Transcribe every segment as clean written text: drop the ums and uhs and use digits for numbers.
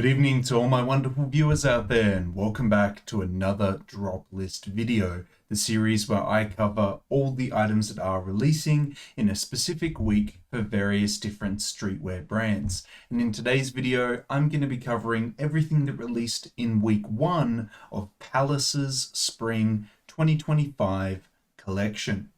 Good evening to all my wonderful viewers out there, and welcome back to another drop list video, the series where I cover all the items that are releasing in a specific week for various different streetwear brands. And in today's video, I'm going to be covering everything that released in week 1 of Palace's Spring 2025 collection.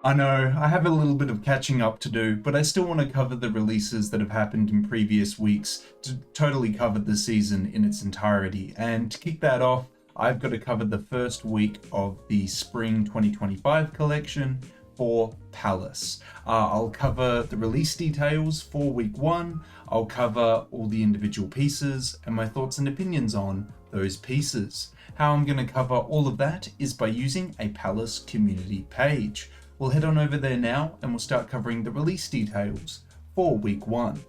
I know, I have a little bit of catching up to do, but I still want to cover the releases that have happened in previous weeks to totally cover the season in its entirety. And to kick that off, I've got to cover the first week of the Spring 2025 collection for Palace. I'll cover the release details for week 1, I'll cover all the individual pieces and my thoughts and opinions on those pieces. How I'm going to cover all of that is by using a Palace community page. We'll head on over there now and we'll start covering the release details for week 1.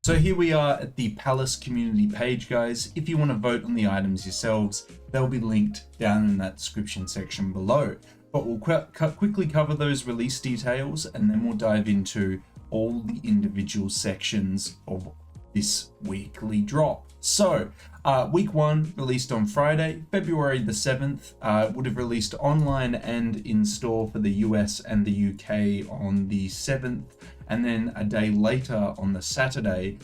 So here we are at the Palace community page, guys. If you want to vote on the items yourselves, they'll be linked down in that description section below. But we'll quickly cover those release details and then we'll dive into all the individual sections of this weekly drop. So week 1 released on Friday, February the 7th, would have released online and in store for the US and the UK on the 7th, and then a day later on the Saturday,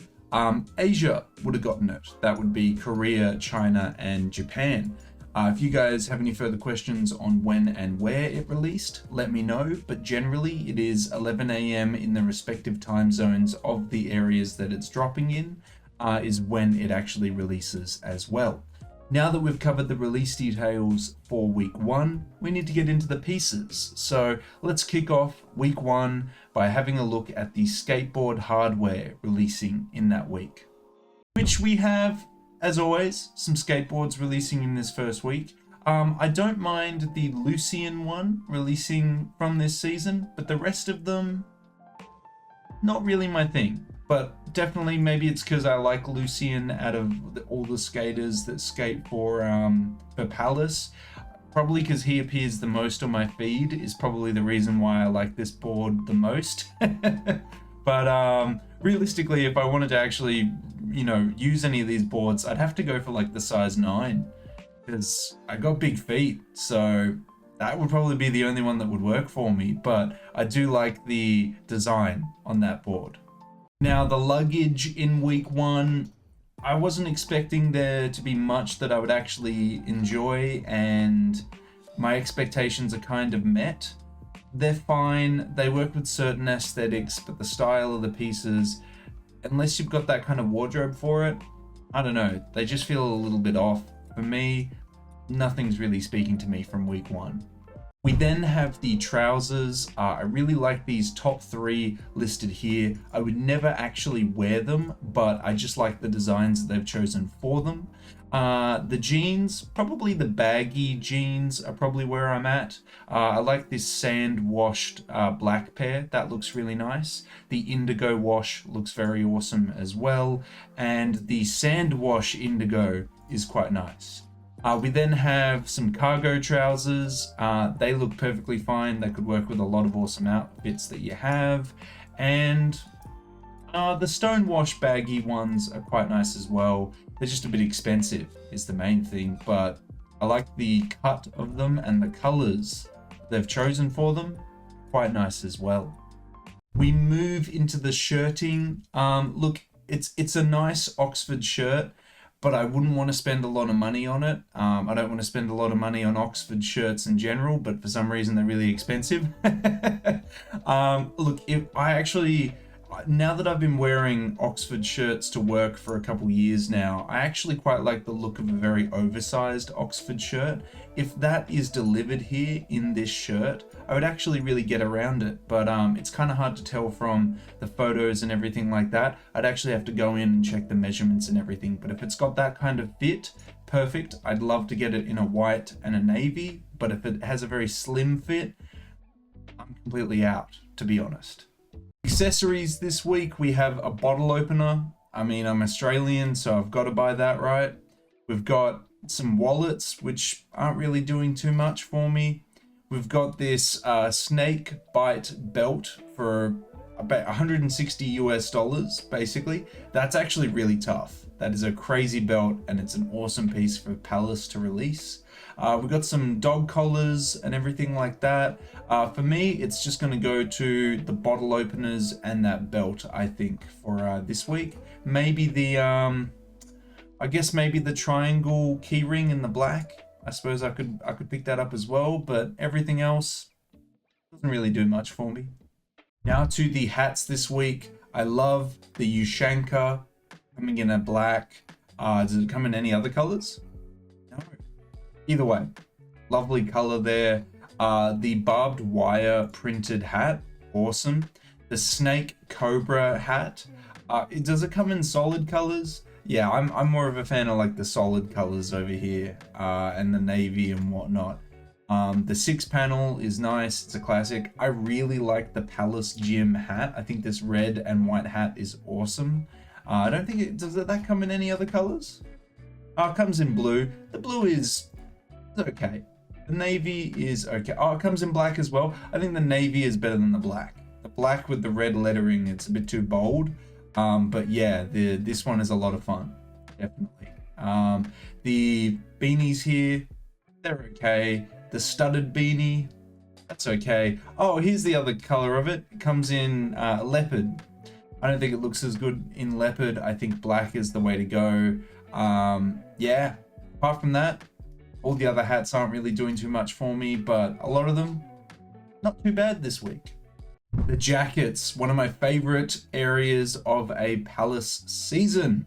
Asia would have gotten it. That would be Korea, China, and Japan. If you guys have any further questions on when and where it released, let me know, but generally it is 11 AM in the respective time zones of the areas that it's dropping in, is when it actually releases as well. Now that we've covered the release details for week 1, we need to get into the pieces. So let's kick off week 1 by having a look at the skateboard hardware releasing in that week, which we have, as always, some skateboards releasing in this first week. I don't mind the Lucian one releasing from this season, but the rest of them, not really my thing. But definitely, maybe it's because I like Lucian out of all the skaters that skate for Palace. Probably because he appears the most on my feed is probably the reason why I like this board the most. But realistically, if I wanted to actually, use any of these boards, I'd have to go for like the size 9 because I got big feet. So that would probably be the only one that would work for me. But I do like the design on that board. Now, the luggage in week 1, I wasn't expecting there to be much that I would actually enjoy, and my expectations are kind of met. They're fine, they work with certain aesthetics, but the style of the pieces, unless you've got that kind of wardrobe for it, I don't know, they just feel a little bit off. For me, nothing's really speaking to me from week 1. We then have the trousers. I really like these top 3 listed here. I would never actually wear them, but I just like the designs that they've chosen for them. The jeans, probably the baggy jeans are probably where I'm at. I like this sand washed black pair. That looks really nice. The indigo wash looks very awesome as well. And the sand wash indigo is quite nice. We then have some cargo trousers. They look perfectly fine. They could work with a lot of awesome outfits that you have. And the stonewash baggy ones are quite nice as well. They're just a bit expensive is the main thing, but I like the cut of them and the colors they've chosen for them. Quite nice as well. We move into the shirting. Look, it's a nice Oxford shirt, but I wouldn't want to spend a lot of money on it. I don't want to spend a lot of money on Oxford shirts in general, but for some reason they're really expensive. Look, now that I've been wearing Oxford shirts to work for a couple years now, I actually quite like the look of a very oversized Oxford shirt. If that is delivered here in this shirt, I would actually really get around it, but it's kind of hard to tell from the photos and everything like that. I'd actually have to go in and check the measurements and everything, but if it's got that kind of fit, perfect. I'd love to get it in a white and a navy, but if it has a very slim fit, I'm completely out, to be honest. Accessories this week, we have a bottle opener. I mean, I'm Australian, so I've got to buy that, right? We've got some wallets, which aren't really doing too much for me. We've got this snake bite belt for about $160 US, basically. That's actually really tough. That is a crazy belt, and it's an awesome piece for Palace to release. We've got some dog collars and everything like that. For me, it's just going to go to the bottle openers and that belt, I think, for this week. Maybe the, I guess maybe the triangle keyring in the black. I suppose I could pick that up as well, but everything else doesn't really do much for me. Now to the hats this week. I love the Ushanka coming in a black. Does it come in any other colors? No. Either way, lovely color there. The barbed wire printed hat, awesome. The snake cobra hat. Does it come in solid colors? Yeah, I'm more of a fan of like the solid colors over here, and the navy and whatnot. The 6-panel is nice. It's a classic. I really like the Palace Gym hat. I think this red and white hat is awesome. I don't think it does. That come in any other colors? It comes in blue. The blue is okay. The navy is okay. Oh, it comes in black as well. I think the navy is better than the black. The black with the red lettering, it's a bit too bold. But yeah, this one is a lot of fun, definitely. The beanies here, they're okay. The studded beanie, that's okay. Oh, here's the other color of it. It comes in leopard. I don't think it looks as good in leopard. I think black is the way to go. Yeah, apart from that, all the other hats aren't really doing too much for me, but a lot of them, not too bad this week. The jackets, one of my favorite areas of a Palace season.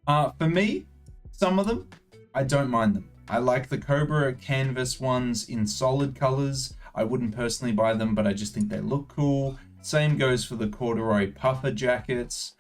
For me, some of them, I don't mind them. I like the Cobra canvas ones in solid colors. I wouldn't personally buy them, but I just think they look cool. Same goes for the corduroy puffer jackets.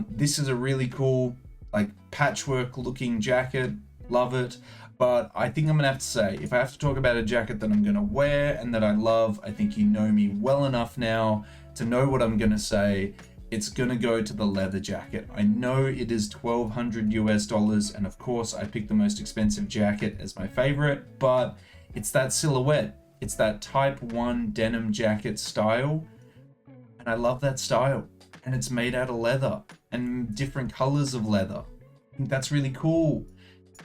This is a really cool, like, patchwork looking jacket. Love it. But I think I'm gonna have to say, if I have to talk about a jacket that I'm gonna wear and that I love, I think you know me well enough now to know what I'm gonna say. It's gonna go to the leather jacket. I know it is $1,200 US, and of course I picked the most expensive jacket as my favorite, but it's that silhouette. It's that type 1 denim jacket style, and I love that style. And it's made out of leather and different colors of leather. I think that's really cool.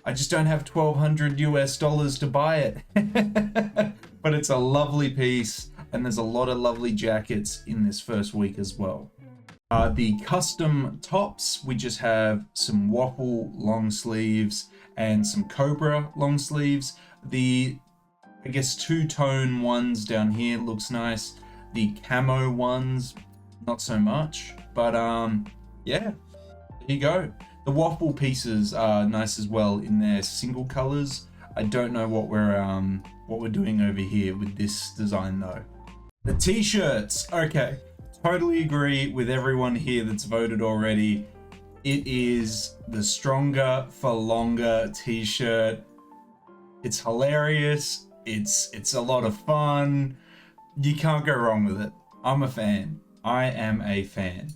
I just don't have $1,200 US to buy it. But it's a lovely piece, and there's a lot of lovely jackets in this first week as well. The custom tops, we just have some waffle long sleeves and some Cobra long sleeves. The, I guess, two-tone ones down here looks nice. The camo ones, not so much. But yeah, there you go. The waffle pieces are nice as well in their single colors. I don't know what we're doing over here with this design though. The t-shirts, okay. Totally agree with everyone here that's voted already. It is the Stronger for Longer t-shirt. It's hilarious. It's a lot of fun. You can't go wrong with it. I'm a fan. I am a fan.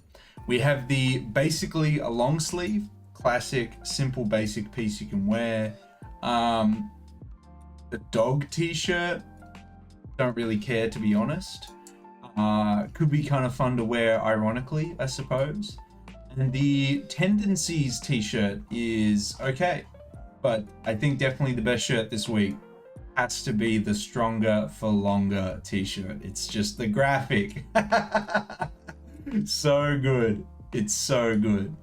We have the basically a long sleeve, classic, simple, basic piece you can wear. The dog t-shirt, don't really care to be honest. Could be kind of fun to wear ironically, I suppose. And the Tendencies t-shirt is okay, but I think definitely the best shirt this week has to be the Stronger for Longer t-shirt. It's just the graphic. So good. It's so good.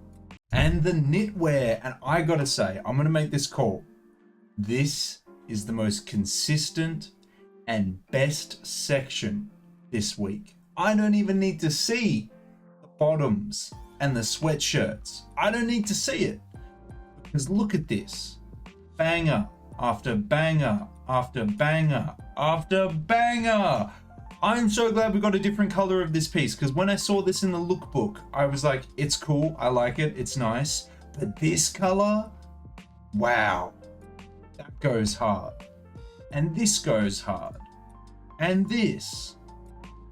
And the knitwear, and I gotta say, I'm gonna make this call. This is the most consistent and best section this week. I don't even need to see the bottoms and the sweatshirts. I don't need to see it, because look at this. Banger after banger after banger after banger. I'm so glad we got a different color of this piece, because when I saw this in the lookbook, I was like, it's cool, I like it, it's nice. But this color, wow, that goes hard. And this goes hard. And this.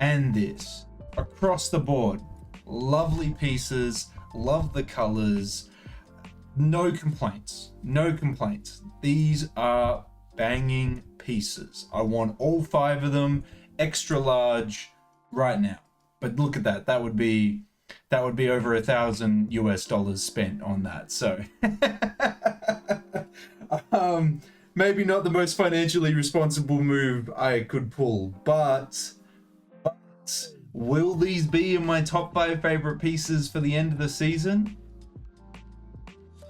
And this. Across the board. Lovely pieces, love the colors. No complaints. No complaints. These are banging pieces. I want all 5 of them, extra large, right now. But look at that. That would be that would be over $1,000 spent on that. So maybe not the most financially responsible move I could pull, but will these be in my top 5 favorite pieces for the end of the season?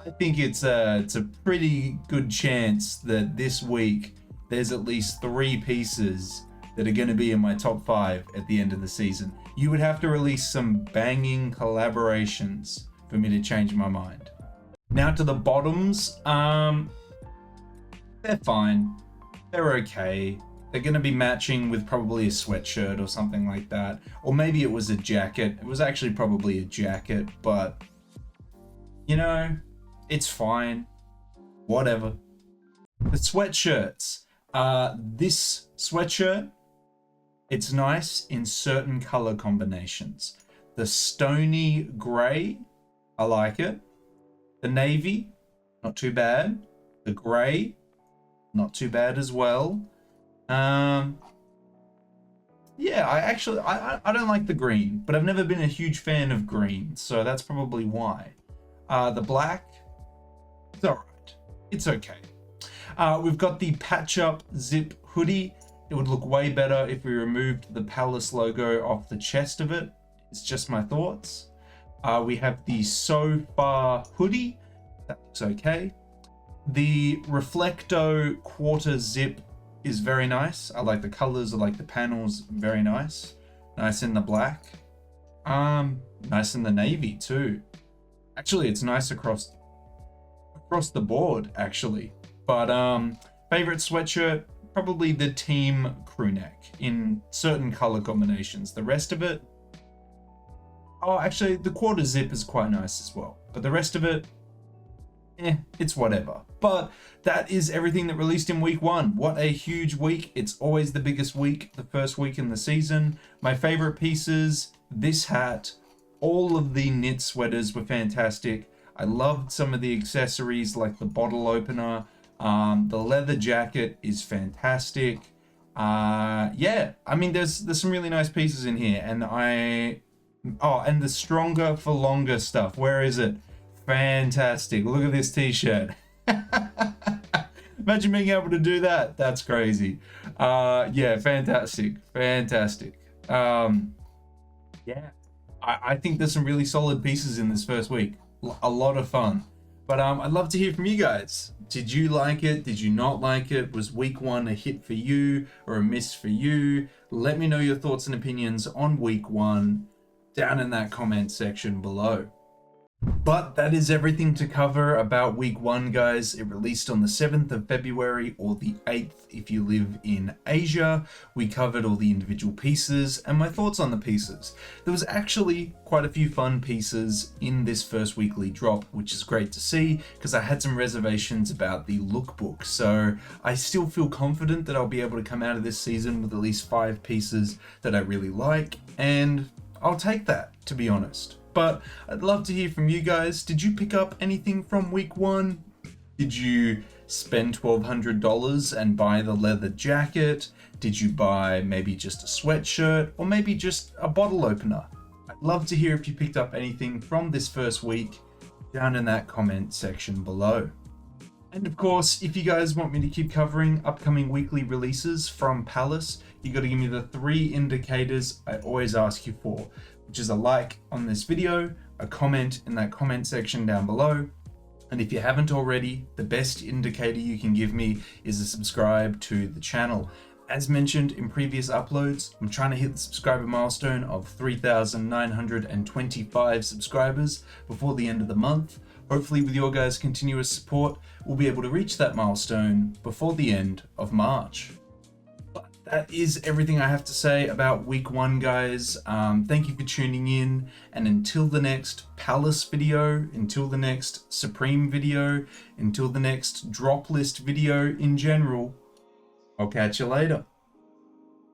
I think it's a pretty good chance that this week there's at least 3 pieces that are going to be in my top 5 at the end of the season. You would have to release some banging collaborations for me to change my mind. Now to the bottoms. They're fine. They're okay. They're going to be matching with probably a sweatshirt or something like that. Or maybe it was a jacket. It was actually probably a jacket, but you know, it's fine. Whatever. The sweatshirts. This sweatshirt, it's nice in certain color combinations. The stony gray, I like it. The navy, not too bad. The gray, not too bad as well. Yeah, I don't like the green, but I've never been a huge fan of green, so that's probably why. The black, it's alright. It's okay. We've got the patch up zip hoodie. It would look way better if we removed the Palace logo off the chest of it. It's just my thoughts. We have the So Far hoodie. That looks okay. The Reflecto quarter zip is very nice. I like the colors, I like the panels, very nice. Nice in the black. Nice in the navy too. Actually, it's nice across the board, actually. But favorite sweatshirt, probably the team crew neck in certain color combinations. The rest of it, oh, actually the quarter zip is quite nice as well. But the rest of it, it's whatever. But that is everything that released in week 1. What a huge week. It's always the biggest week, the first week in the season. My favorite pieces, this hat, all of the knit sweaters were fantastic. I loved some of the accessories like the bottle opener. The leather jacket is fantastic. Yeah, I mean, there's some really nice pieces in here, and and the stronger for longer stuff. Where is it? Fantastic. Look at this t-shirt. Imagine being able to do that. That's crazy. Yeah, fantastic. Yeah, I think there's some really solid pieces in this first week. A lot of fun. But I'd love to hear from you guys. Did you like it? Did you not like it? Was week 1 a hit for you or a miss for you? Let me know your thoughts and opinions on week 1 down in that comment section below. But that is everything to cover about week 1, guys. It released on the 7th of February or the 8th if you live in Asia. We covered all the individual pieces and my thoughts on the pieces. There was actually quite a few fun pieces in this first weekly drop, which is great to see because I had some reservations about the lookbook. So I still feel confident that I'll be able to come out of this season with at least 5 pieces that I really like, and I'll take that, to be honest. But I'd love to hear from you guys. Did you pick up anything from week 1? Did you spend $1,200 and buy the leather jacket? Did you buy maybe just a sweatshirt or maybe just a bottle opener? I'd love to hear if you picked up anything from this first week down in that comment section below. And of course, if you guys want me to keep covering upcoming weekly releases from Palace, you got to give me the 3 indicators I always ask you for, which is a like on this video, a comment in that comment section down below, and if you haven't already, the best indicator you can give me is a subscribe to the channel. As mentioned in previous uploads, I'm trying to hit the subscriber milestone of 3,925 subscribers before the end of the month. Hopefully with your guys' continuous support, we'll be able to reach that milestone before the end of March. But that is everything I have to say about week 1, guys. Thank you for tuning in, and until the next Palace video, until the next Supreme video, until the next drop list video in general, I'll catch you later.